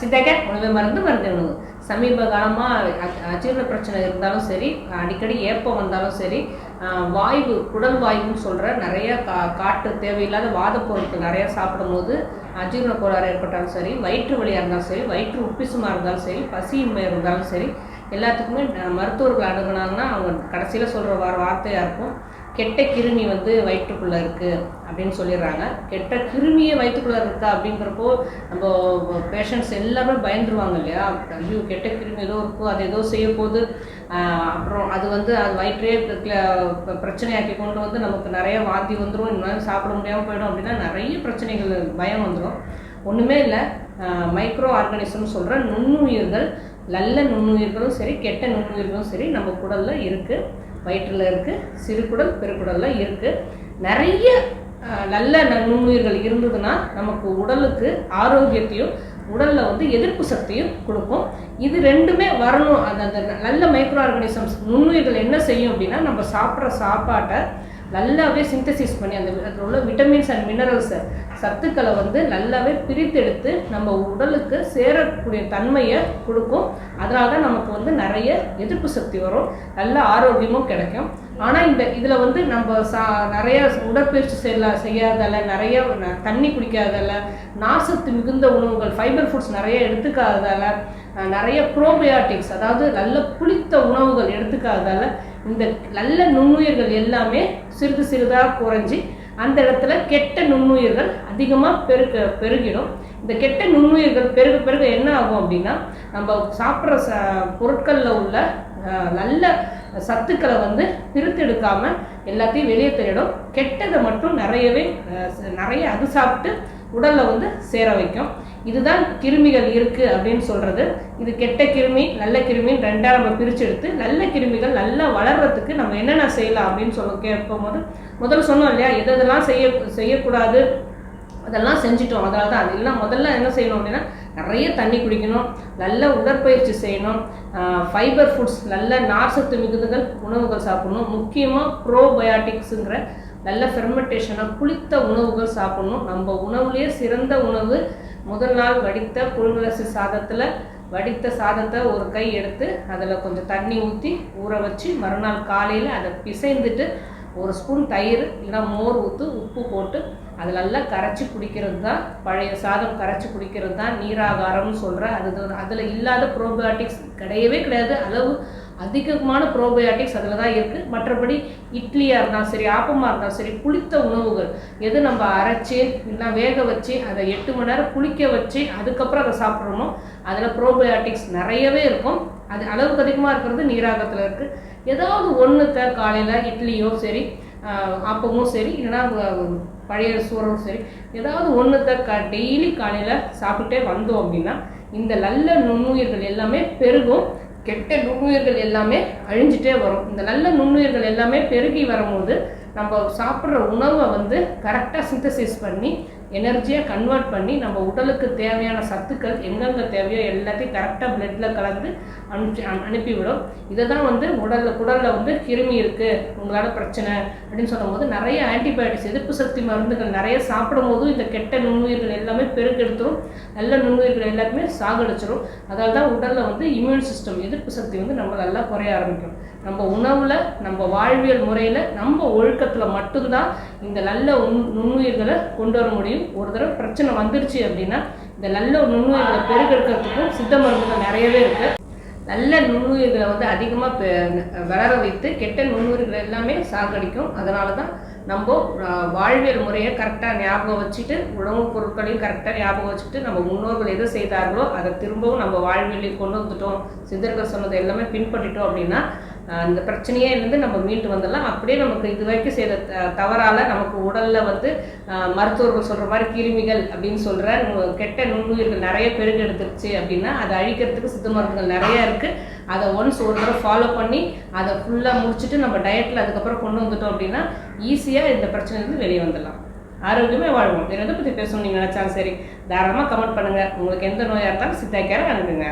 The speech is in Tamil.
சித்தகர் உணவு மருந்து உணவு. சமீப காலமாக அஜீரண பிரச்சனை இருந்தாலும் சரி, அடிக்கடி ஏப்பம் வந்தாலும் சரி, வாய்வு குடல் வாய்வுன்னு சொல்கிற நிறைய காட்டு தேவையில்லாத வாத பொருட்கள் நிறையா சாப்பிடும்போது அஜீரண கோளாறு ஏற்பட்டாலும் சரி, வயிற்று வலியாக இருந்தாலும் சரி, வயிற்று உப்பிசுமாக இருந்தாலும் சரி, பசியின்மை இருந்தாலும் சரி, எல்லாத்துக்குமே மருத்துவர்கள் அணுகுனாங்கன்னா அவங்க கடைசியில் சொல்கிற வார்த்தையாக இருக்கும், கெட்ட கிருமி வயிற்றுக்குள்ளே இருக்குது அப்படின்னு சொல்லிடுறாங்க. கெட்ட கிருமியே வயிற்றுக்குள்ளே இருக்கா அப்படிங்கிறப்போ நம்ம பேஷண்ட்ஸ் எல்லாமே பயந்துருவாங்க இல்லையா? ஐயோ கெட்ட கிருமி ஏதோ இருக்கும், அது ஏதோ செய்ய போகுது, அப்புறம் அது அது வயிற்றே பிரச்சனையாக்கி கொண்டு நமக்கு நிறைய வாந்தி வந்துடும், இன்னும் சாப்பிட முடியாமல் போயிடும் அப்படின்னா நிறைய பிரச்சனைகள் பயம் வந்துடும். ஒன்றுமே இல்லை, மைக்ரோ ஆர்கானிசம் சொல்கிற நுண்ணுயிர்கள், நல்ல நுண்ணுயிர்களும் சரி கெட்ட நுண்ணுயிர்களும் சரி நம்ம குடலில் இருக்குது. வயிற்றில் இருக்குது, சிறுகுடல் பெருக்குடலில் இருக்குது. நிறைய நல்ல நுண்ணுயிர்கள் இருந்ததுன்னா நமக்கு உடலுக்கு ஆரோக்கியத்தையும் உடலில் எதிர்ப்பு சக்தியும் கொடுக்கும். இது ரெண்டுமே வரணும். அந்த நல்ல மைக்ரோ ஆர்கானிசம்ஸ் நுண்ணுயிர்கள் என்ன செய்யும் அப்படின்னா, நம்ம சாப்பிட்ற சாப்பாட்டை நல்லாவே சிந்தசிஸ் பண்ணி அதில் உள்ள விட்டமின்ஸ் அண்ட் மினரல்ஸ் சத்துக்களை நல்லாவே பிரித்தெடுத்து நம்ம உடலுக்கு சேரக்கூடிய தன்மையை கொடுக்கும். அதனால தான் நமக்கு நிறைய எதிர்ப்பு சக்தி வரும், நல்ல ஆரோக்கியமும் கிடைக்கும். ஆனால் இதில் நம்ம நிறைய உடற்பயிற்சி செய்யாதால, நிறைய தண்ணி குடிக்காதால, நார்சத்து மிகுந்த உணவுகள் ஃபைபர் ஃபுட்ஸ் நிறைய எடுத்துக்காததால, நிறைய ப்ரோபயாட்டிக்ஸ் அதாவது நல்ல புளித்த உணவுகள் எடுத்துக்காததால இந்த நல்ல நுண்ணுயிர்கள் எல்லாமே சிறிது சிறிதாக குறைஞ்சி அந்த இடத்துல கெட்ட நுண்ணுயிர்கள் அதிகமாக பெருகிடும். இந்த கெட்ட நுண்ணுயிர்கள் பெருக என்ன ஆகும் அப்படின்னா, நம்ம சாப்பிட்ற பொருட்களில் உள்ள நல்ல சத்துக்களை பிரித்தெடுக்காம எல்லாத்தையும் வெளியே தள்ளிடும். கெட்டதை மட்டும் நிறைய அது சாப்பிட்டு உடலில் சேர வைக்கும். இதுதான் கிருமிகள் இருக்குது அப்படின்னு சொல்கிறது. இது கெட்ட கிருமி நல்ல கிருமின்னு ரெண்டாக நம்ம பிரித்து எடுத்து, நல்ல கிருமிகள் நல்லா வளர்கிறதுக்கு நம்ம என்னென்ன செய்யலாம் அப்படின்னு கேட்கும்போது முதல்ல சொன்னோம் இல்லையா, எதெல்லாம் செய்யக்கூடாது அதெல்லாம் செஞ்சிட்டோம். அதனால தான் அது இல்லைன்னா முதல்ல என்ன செய்யணும் அப்படின்னா, நிறைய தண்ணி குடிக்கணும், நல்ல உடற்பயிற்சி செய்யணும், ஃபைபர் ஃபுட்ஸ் நல்ல நார்சத்து மிகுதிகள் உணவுகள் சாப்பிடணும், முக்கியமாக ப்ரோபயாட்டிக்ஸுங்கிற நல்ல ஃபெர்மெண்டேஷனாக புளித்த உணவுகள் சாப்பிடணும். நம்ம உணவுலேயே சிறந்த உணவு முதல் நாள் வடித்த புழுங்கலரிசி சாதத்தில் வடித்த சாதத்தை ஒரு கை எடுத்து அதில் கொஞ்சம் தண்ணி ஊற்றி ஊற வச்சு மறுநாள் காலையில் அதை பிசைந்துட்டு ஒரு ஸ்பூன் தயிர் இல்லைனா மோர் ஊற்று உப்பு போட்டு அதில் நல்லா கரைச்சி குடிக்கிறது தான், பழைய சாதம் கரைச்சி குடிக்கிறது தான் நீராகாரம்னு சொல்கிற. அதில் இல்லாத ப்ரோபயாட்டிக்ஸ் கிடையவே கிடையாது. அளவு அதிகமான ப்ரோபயாட்டிக்ஸ் அதில் தான் இருக்குது. மற்றபடி இட்லியாக இருந்தாலும் சரி, ஆப்பமாக இருந்தாலும் சரி, புளித்த உணவுகள் எது நம்ம அரைச்சி இல்லைனா வேக வச்சு அதை 8 மணி நேரம் புளிக்க வச்சு அதுக்கப்புறம் அதை சாப்பிட்றோமோ அதில் ப்ரோபயாட்டிக்ஸ் நிறையவே இருக்கும். அது அளவுக்கு அதிகமாக இருக்கிறது நீராகத்தில் இருக்குது. ஏதாவது ஒன்றுத்த காலையில் இட்லியோ சரி, ஆப்பமும் சரி, இல்லைனா பழைய சோறும் சரி, ஏதாவது ஒன்றுத்த டெய்லி காலையில் சாப்பிட்டே வந்தோம் அப்படின்னா இந்த நல்ல நுண்ணுயிர்கள் எல்லாமே பெருகும், கெட்ட நுண்ணுயிர்கள் எல்லாமே அழிஞ்சிட்டே வரும். இந்த நல்ல நுண்ணுயிர்கள் எல்லாமே பெருகி வரும்போது நம்ம சாப்பிட்ற உணவை கரெக்டாக சிந்தசிஸ் பண்ணி எனர்ஜியாக கன்வெர்ட் பண்ணி நம்ம உடலுக்கு தேவையான சத்துக்கள் எங்கெங்கே தேவையோ எல்லாத்தையும் கரெக்டாக பிளட்டில் கலந்து அனுப்பிவிடும். இதை தான் குடலில் கிருமி இருக்குது உங்களால் பிரச்சனை அப்படின்னு சொல்லும்போது நிறைய ஆன்டிபயோட்டிக்ஸ் எதிர்ப்பு சக்தி மருந்துகள் நிறைய சாப்பிடும் போதும் இந்த கெட்ட நுண்ணுயிர்கள் எல்லாமே பெருக்கெடுத்துரும், நல்ல நுண்ணுயிர்கள் எல்லாத்தையுமே சாகடிச்சிடும். அதனால தான் உடலில் இம்யூன் சிஸ்டம் எதிர்ப்பு சக்தி நம்ம நல்லா குறைய ஆரம்பிக்கும். நம்ம உணவில் நம்ம வாழ்வியல் முறையில் நம்ம ஒழுக்கத்தில் மட்டும்தான் இந்த நல்ல நுண்ணுயிர்களை கொண்டு வர முடியும். ஒரு தடவை பிரச்சனை வந்துருச்சு அப்படின்னா இந்த நல்ல நுண்ணுயிர்களை பெருக்கெடுக்கிறதுக்கும் சித்த மருந்துகள் நிறையவே இருக்குது. நல்ல நுண்ணுயிர்களை அதிகமாக வளர வைத்து கெட்ட நுண்ணுயிர்களை எல்லாமே சாகடிக்கும். அதனால தான் நம்ம வாழ்வியல் முறையை கரெக்டாக ஞாபகம் வச்சுட்டு உணவுப் பொருட்களையும் கரெக்டாக ஞாபகம் வச்சுட்டு நம்ம முன்னோர்கள் எது செய்தார்களோ அதை திரும்பவும் நம்ம வாழ்வியலில் கொண்டு வந்துட்டோம், சித்தர்கள் சொன்னதை எல்லாமே பின்பற்றிட்டோம் அப்படின்னா அந்த பிரச்சனையே நம்ம மீண்டு வந்துடலாம். அப்படியே நமக்கு இது வரைக்கும் செய்த தவறால் நமக்கு உடலில் மருத்துவர்கள் சொல்கிற மாதிரி கிருமிகள் அப்படின்னு சொல்கிற கெட்ட நுண்ணுயிர்கள் நிறைய பெருக்கெடுத்துருச்சு அப்படின்னா அதை அழிக்கிறதுக்கு சித்த மருந்துகள் நிறையா இருக்குது. அதை ஒன்ஸ் ஒரு தடவை ஃபாலோ பண்ணி அதை ஃபுல்லாக முடிச்சுட்டு நம்ம டயட்டில் அதுக்கப்புறம் கொண்டு வந்துட்டோம் அப்படின்னா ஈஸியாக இந்த பிரச்சனைலேருந்து வெளியே வந்துடலாம், ஆரோக்கியமே வாழ்வோம். வேறு எதை பற்றி பேசணும் நீங்கள் நினச்சாலும் சரி தாராளமாக கமெண்ட் பண்ணுங்கள். உங்களுக்கு எந்த நோயாக இருந்தாலும் சித்தா கேரை அணுகுங்க.